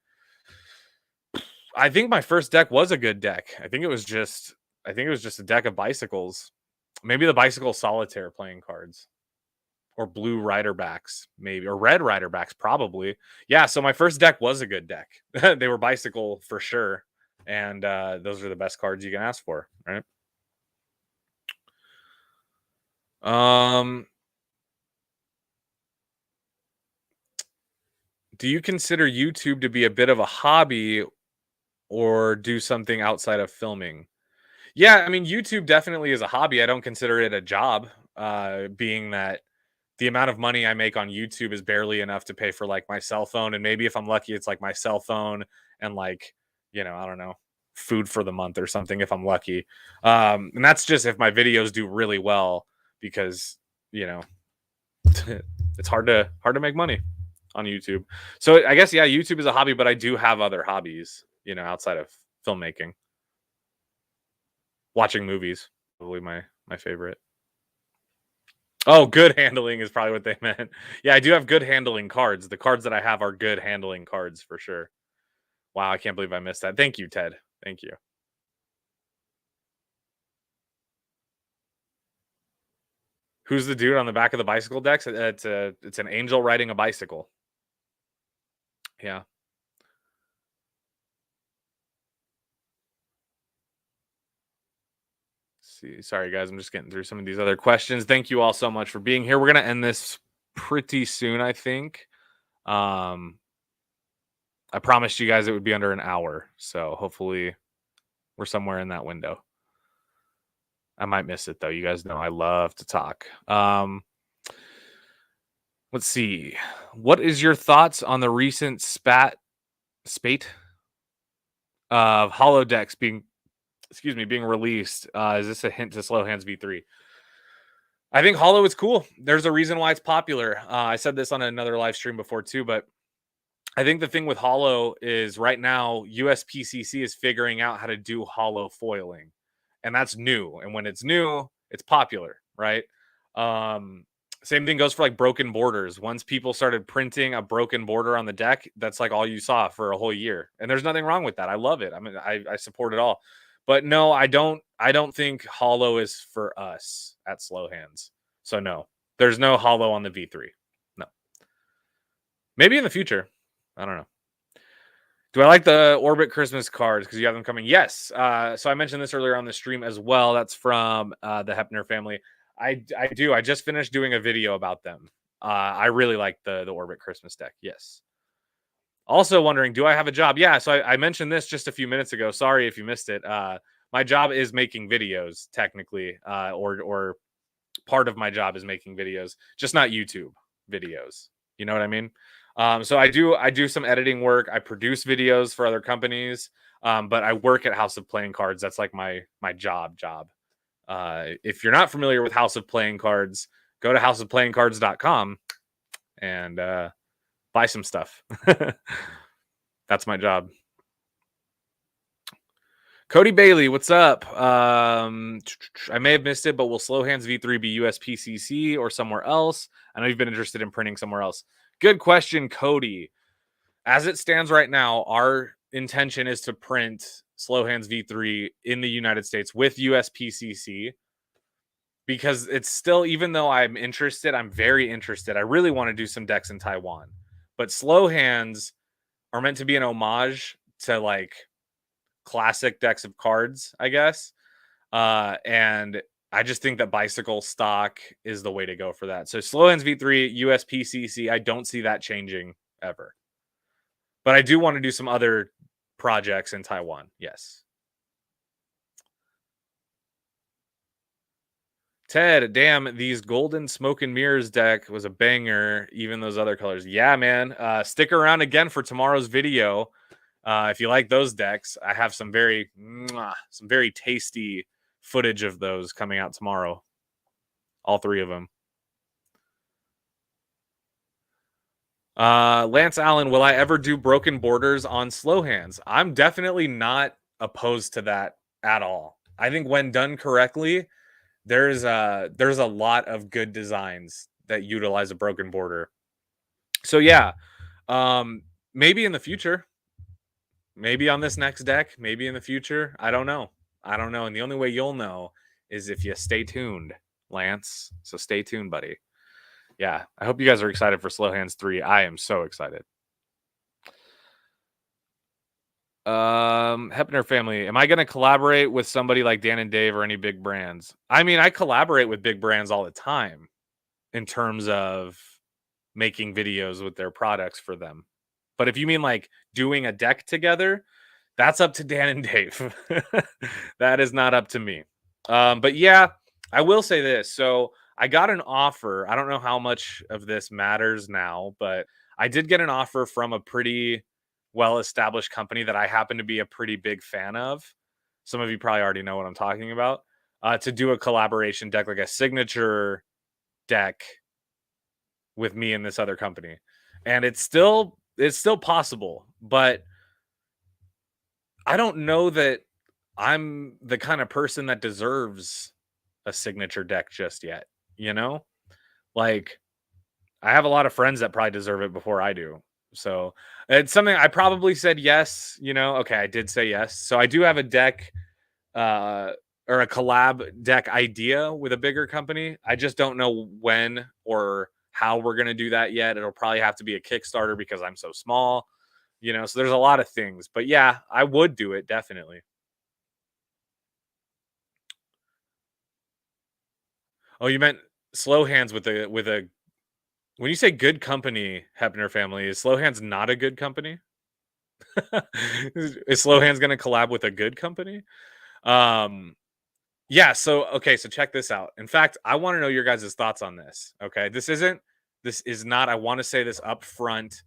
I think my first deck was a good deck. I think it was just a deck of bicycles. Maybe the bicycle solitaire playing cards. Or blue rider backs, maybe, or red rider backs, probably. Yeah, so my first deck was a good deck. They were bicycle for sure. And those are the best cards you can ask for, right? Do you consider YouTube to be a bit of a hobby or do something outside of filming? Yeah, I mean, YouTube definitely is a hobby. I don't consider it a job, being that the amount of money I make on YouTube is barely enough to pay for like my cell phone. And maybe if I'm lucky, it's like my cell phone and like, I don't know, food for the month or something if I'm lucky. And that's just if my videos do really well because, you know, it's hard to make money on YouTube. So I guess yeah, YouTube is a hobby, but I do have other hobbies, outside of filmmaking. Watching movies, probably my favorite. Oh, good handling is probably what they meant. Yeah, I do have good handling cards. The cards that I have are good handling cards for sure. Wow, I can't believe I missed that. Thank you, Ted. Thank you. Who's the dude on the back of the bicycle decks? It's an angel riding a bicycle. Yeah. See, sorry guys, I'm just getting through some of these other questions. Thank you all so much for being here. We're gonna end this pretty soon, I think. Um, I promised you guys it would be under an hour, so hopefully we're somewhere in that window. I might miss it though. You guys know I love to talk. Let's see. What is your thoughts on the recent spate of holodecks being being released? Is this a hint to Slow Hands V3? I think Hollow is cool. There's a reason why it's popular. I said this on another live stream before too, but I think the thing with Hollow is right now USPCC is figuring out how to do Hollow foiling, and that's new. And when it's new, it's popular, right? Um, Same thing goes for like broken borders. Once people started printing a broken border on the deck, that's like all you saw for a whole year, and there's nothing wrong with that. I love it. I mean, I support it all. But no, I don't. I don't think Hollow is for us at Slow Hands. So no, there's no Hollow on the V3. No, maybe in the future. I don't know. Do I like the Orbit Christmas cards because you have them coming? Yes. So I mentioned this earlier on the stream as well. That's from the Hepner family. I do. I just finished doing a video about them. I really like the Orbit Christmas deck. Yes. Also wondering, do I have a job? Yeah. So I mentioned this just a few minutes ago. Sorry if you missed it. My job is making videos, technically, or part of my job is making videos, just not YouTube videos. You know what I mean? So I do some editing work. I produce videos for other companies, but I work at House of Playing Cards. That's like my job. If you're not familiar with House of Playing Cards, go to houseofplayingcards.com and buy some stuff. That's my job. Cody Bailey, what's up? I may have missed it, but will Slow Hands V3 be USPCC or somewhere else? I know you've been interested in printing somewhere else. Good question, Cody. As it stands right now, our intention is to print Slow Hands V3 in the United States with USPCC because it's still, even though I'm interested, I'm very interested. I really want to do some decks in Taiwan, but Slow Hands are meant to be an homage to like classic decks of cards, I guess. And I just think that bicycle stock is the way to go for that. So Slow Hands V3, USPCC, I don't see that changing ever. But I do want to do some other projects in Taiwan. Yes. Ted, damn, these golden smoke and mirrors deck was a banger, even those other colors. Yeah, man. Stick around again for tomorrow's video. If you like those decks, I have some very tasty footage of those coming out tomorrow. All three of them. Lance Allen, will I ever do broken borders on Slow Hands? I'm definitely not opposed to that at all. I think when done correctly, there's a lot of good designs that utilize a broken border. So yeah, maybe in the future, maybe on this next deck, maybe in the future. I don't know. And the only way you'll know is if you stay tuned, Lance. So stay tuned, buddy. Yeah, I hope you guys are excited for Slow Hands 3. I am so excited. Hepner family, am I going to collaborate with somebody like Dan and Dave or any big brands? I mean, I collaborate with big brands all the time in terms of making videos with their products for them. But if you mean like doing a deck together, that's up to Dan and Dave. That is not up to me. But yeah, I will say this. So I got an offer. I don't know how much of this matters now, but I did get an offer from a pretty well-established company that I happen to be a pretty big fan of. Some of you probably already know what I'm talking about. To do a collaboration deck, like a signature deck with me and this other company. And it's still possible, but I don't know that I'm the kind of person that deserves a signature deck just yet, you know? Like, I have a lot of friends that probably deserve it before I do. So it's something I probably said yes. Okay, I did say yes. So I do have a deck uh, or a collab deck idea with a bigger company. I just don't know when or how we're going to do that yet. It'll probably have to be a Kickstarter because I'm so small, so there's a lot of things. But yeah, I would do it definitely. Oh, you meant slow hands with a when you say good company, Hepner family, is slow hands not a good company? Is slow hands going to collab with a good company? Um Yeah, so okay, so check this out. In fact, I want to know your guys' thoughts on this. Okay. This is not, I want to say this up front,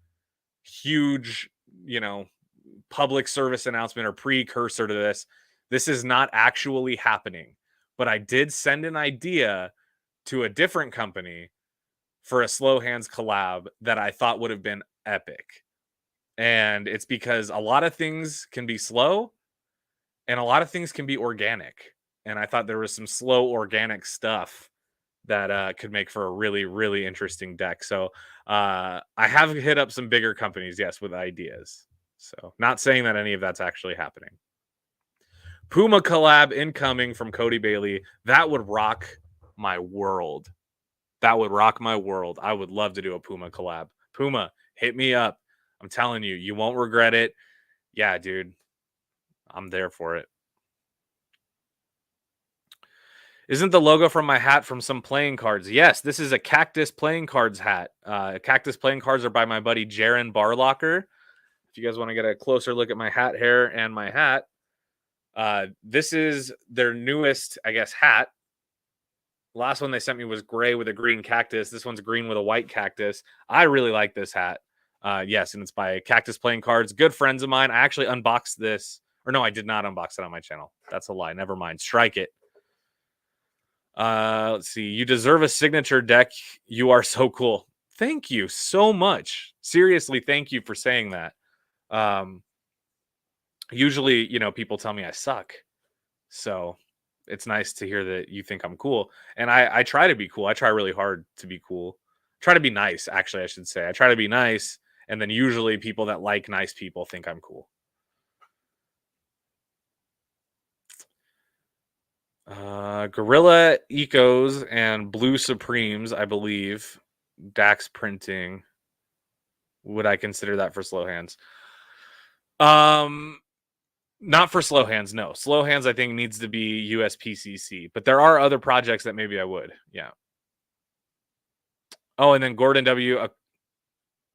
huge, you know, public service announcement or precursor to this. This is not actually happening. But I did send an idea to a different company for a slow hands collab that I thought would have been epic. And it's because a lot of things can be slow and a lot of things can be organic. And I thought there was some slow organic stuff that could make for a really, really interesting deck. So I have hit up some bigger companies, yes, with ideas. So not saying that any of that's actually happening. Puma collab incoming from Cody Bailey. That would rock my world. That would rock my world. I would love to do a Puma collab. Puma, hit me up. I'm telling you, you won't regret it. Yeah, dude, I'm there for it. Isn't the logo from my hat from some playing cards? Yes, this is a Cactus playing cards hat. Cactus playing cards are by my buddy Jaron Barlocker. If you guys want to get a closer look at my hat hair and my hat, this is their newest, I guess, hat. Last one they sent me was gray with a green cactus. This one's green with a white cactus. I really like this hat. Yes, and it's by Cactus Playing Cards. Good friends of mine. I actually unboxed this. Or no, I did not unbox it on my channel. That's a lie. Never mind. Strike it. Let's see. You deserve a signature deck. You are so cool. Thank you so much. Seriously, thank you for saying that. Um, Usually, people tell me I suck. So it's nice to hear that you think I'm cool. And I try to be cool. I try really hard to be cool. Try to be nice, actually, I should say. I try to be nice. And then usually people that like nice people think I'm cool. Gorilla Ecos and Blue Supremes, I believe. Dax printing. Would I consider that for slow hands? Um, Not for slow hands. No, slow hands I think needs to be USPCC. But there are other projects that maybe I would. Yeah. Oh, and then Gordon W.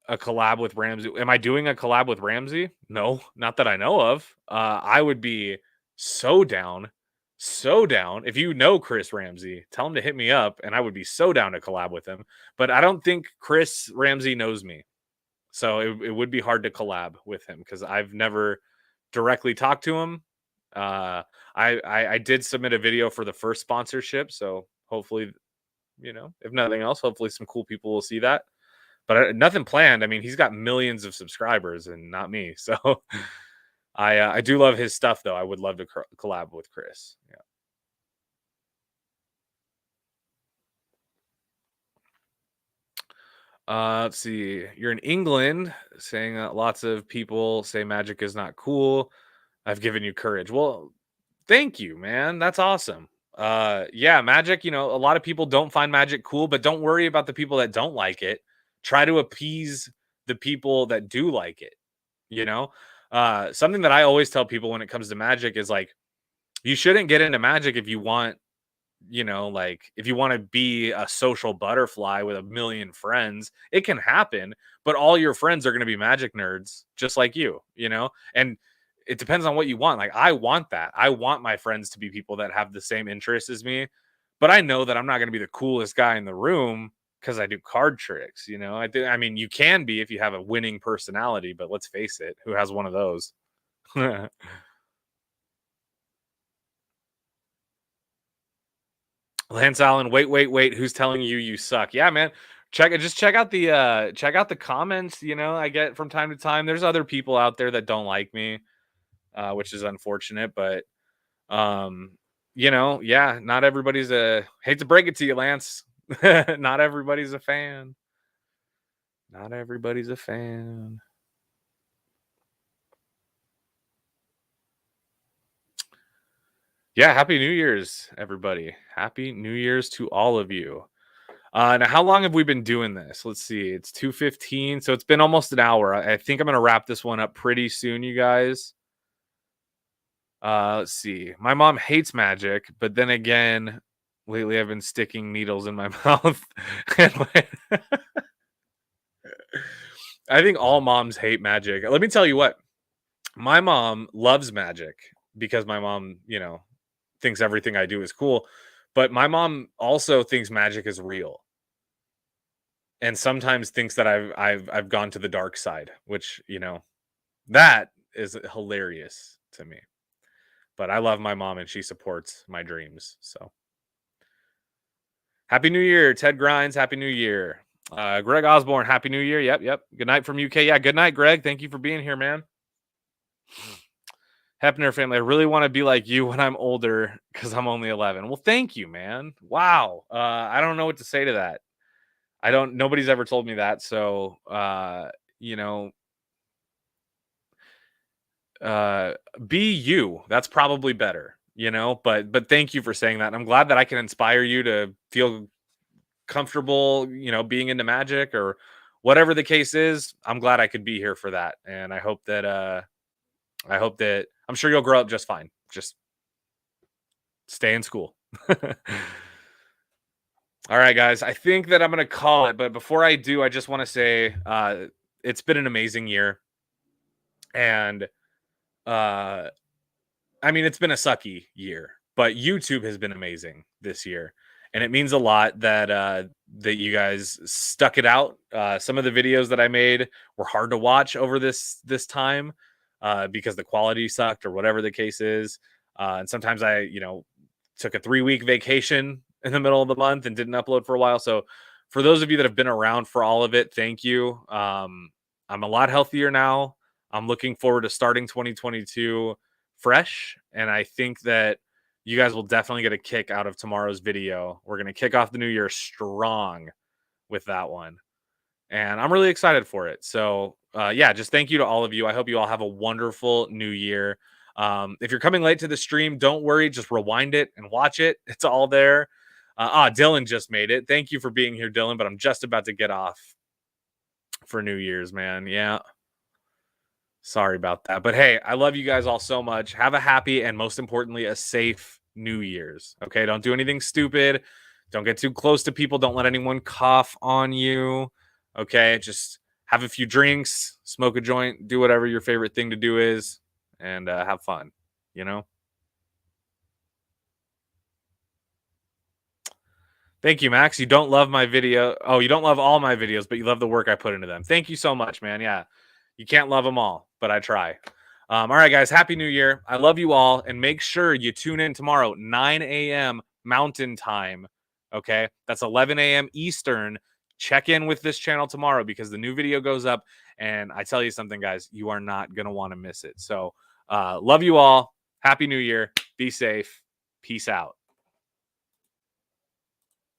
A collab with Ramsey. Am I doing a collab with Ramsey? No, not that I know of. I would be so down, so down. If you know Chris Ramsey, tell him to hit me up, and I would be so down to collab with him. But I don't think Chris Ramsey knows me, so it would be hard to collab with him because I've never directly talked to him. I did submit a video for the first sponsorship, so hopefully, if nothing else, hopefully some cool people will see that. But nothing planned. I mean, he's got millions of subscribers and not me. So I do love his stuff, though. I would love to collab with Chris. Yeah. Let's see. You're in England, saying lots of people say magic is not cool. I've given you courage. Well, thank you, man. That's awesome. Yeah, magic, a lot of people don't find magic cool, but don't worry about the people that don't like it. Try to appease the people that do like it, you know? Something that I always tell people when it comes to magic is like, you shouldn't get into magic if you want, like if you want to be a social butterfly with a million friends. It can happen, but all your friends are going to be magic nerds just like you. And it depends on what you want. Like I want that. I want my friends to be people that have the same interests as me, but I know that I'm not going to be the coolest guy in the room because I do card tricks. I mean, you can be if you have a winning personality, but let's face it, who has one of those? Lance Allen, wait. Who's telling you you suck? Yeah, man. Check out the comments, I get from time to time. There's other people out there that don't like me, which is unfortunate, but yeah, not everybody's a hate to break it to you, Lance. Not everybody's a fan. Not everybody's a fan. Yeah, happy New Year's, everybody. Happy New Year's to all of you. Now, how long have we been doing this? Let's see. It's 2:15, so it's been almost an hour. I think I'm gonna wrap this one up pretty soon, you guys. Let's see. My mom hates magic, but then again, lately I've been sticking needles in my mouth. I think all moms hate magic. Let me tell you what. My mom loves magic because my mom, thinks everything I do is cool. But my mom also thinks magic is real, and sometimes thinks that I've gone to the dark side, which that is hilarious to me. But I love my mom, and she supports my dreams. So happy New Year, Ted Grinds. Happy New Year, Greg Osborne. Happy New Year. Yep. Good night from UK. Yeah, good night, Greg. Thank you for being here, man. Hepner family, I really want to be like you when I'm older because I'm only 11. Well, thank you, man. Wow. I don't know what to say to that. Nobody's ever told me that. So, be you. That's probably better, but thank you for saying that. And I'm glad that I can inspire you to feel comfortable, being into magic or whatever the case is. I'm glad I could be here for that. And I hope that, I'm sure you'll grow up just fine. Just stay in school. All right, guys. I think that I'm going to call it. But before I do, I just want to say it's been an amazing year. And it's been a sucky year, but YouTube has been amazing this year. And it means a lot that you guys stuck it out. Some of the videos that I made were hard to watch over this time because the quality sucked or whatever the case is. And sometimes I, took a 3-week vacation in the middle of the month and didn't upload for a while. So for those of you that have been around for all of it, thank you. I'm a lot healthier now. I'm looking forward to starting 2022 fresh. And I think that you guys will definitely get a kick out of tomorrow's video. We're going to kick off the new year strong with that one. And I'm really excited for it. So, just thank you to all of you. I hope you all have a wonderful new year. If you're coming late to the stream, don't worry. Just rewind it and watch it. It's all there. Dylan just made it. Thank you for being here, Dylan. But I'm just about to get off for New Year's, man. Yeah. Sorry about that. But hey, I love you guys all so much. Have a happy and most importantly, a safe New Year's. Okay. Don't do anything stupid. Don't get too close to people. Don't let anyone cough on you. Okay. Just have a few drinks, smoke a joint, do whatever your favorite thing to do is, and have fun, Thank you, Max. You don't love my video. Oh, you don't love all my videos, but you love the work I put into them. Thank you so much, man. Yeah. You can't love them all, but I try. All right, guys. Happy New Year. I love you all. And make sure you tune in tomorrow, 9 a.m. Mountain Time. Okay. That's 11 a.m. Eastern. Check in with this channel tomorrow because the new video goes up. And I tell you something, guys, you are not going to want to miss it. So love you all. Happy New Year. Be safe. Peace out.